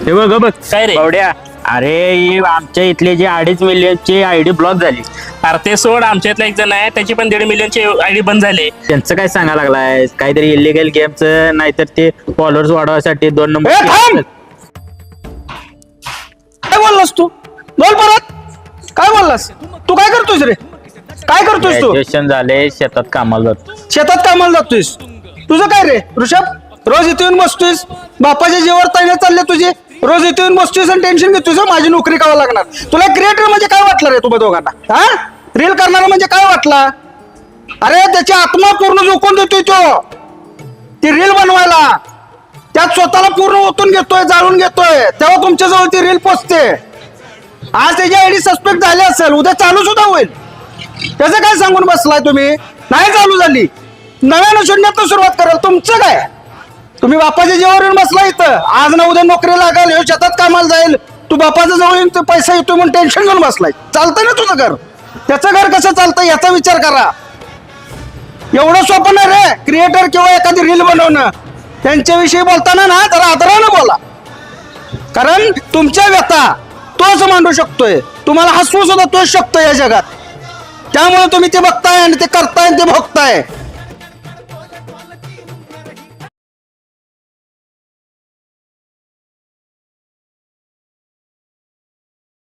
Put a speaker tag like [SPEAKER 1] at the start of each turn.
[SPEAKER 1] हे बघ बघ
[SPEAKER 2] काय रे?
[SPEAKER 1] बावड्या, अरे ही आमच्या इथले जे 2.5 मिलियनची आयडी ब्लॉक झाली.
[SPEAKER 2] अरे ते सोड, आमच्यातला एक जण आहे त्याची पण 1.5 मिलियनची आयडी बंद झाली.
[SPEAKER 1] त्यांचं काय सांगा लागलाय? काहीतरी इलिगल गेमच, नाहीतर ते फॉलोअर्स वाढवायसाठी 2
[SPEAKER 3] ए,
[SPEAKER 1] नंबर.
[SPEAKER 3] थांब! काय बोललास तू? बोल परत. काय बोललास तू? काय करतोयस रे? काय करतोयस तू?
[SPEAKER 1] ग्रॅज्युएशन झाले, शेतात कामाला जातो.
[SPEAKER 3] शेतात कामाला जातोयस? तुझं काय रे ऋषभ? रोज इथे येऊन बसतोयस, बापाच्या जीवावर ताईने चालले तुझे. रोज इथे येऊन बसतोयस आणि टेन्शन घेतोयस, माझी नोकरी करावं लागणार. तुला क्रिएटर म्हणजे काय वाटलं रे तुम्हा दोघांना? हा, रील करणारा म्हणजे काय वाटला? अरे त्याची आत्मा पूर्ण झोकून देतोय तो, ती रील बनवायला. त्यात स्वतःला पूर्ण ओतून घेतोय, जाळून घेतोय, तेव्हा तुमच्या जवळ ती रील पोचते. आज त्याची आयडी सस्पेक्ट झाली असेल, उद्या चालू सुद्धा होईल. त्याचं काय सांगून बसलाय तुम्ही? नाही चालू झाली, नव्यानं शून्यातनं सुरुवात कराल. तुमचं काय? तुम्ही बापाच्या जीवावर येऊन बसला इथं. आज ना उद्या नोकरी लागेल, हे शेतात कामाला जाईल, तू बापाच्या जवळ येऊन तो पैसा येतोय म्हणून टेन्शन घेऊन बसलाय. चालतंय ना तुझं घर? त्याचं घर कसं चालतं याचा विचार करा. एवढं सोपं नाही रे क्रिएटर किंवा एखादी रील बनवणं. त्यांच्याविषयी बोलताना ना जरा आदरानं बोला, कारण तुमच्या व्यथा तोच मांडू शकतोय. तुम्हाला हसवू सुद्धा तोच शकतो या जगात. त्यामुळे तुम्ही ते बघताय आणि ते करताय आणि ते भोगताय.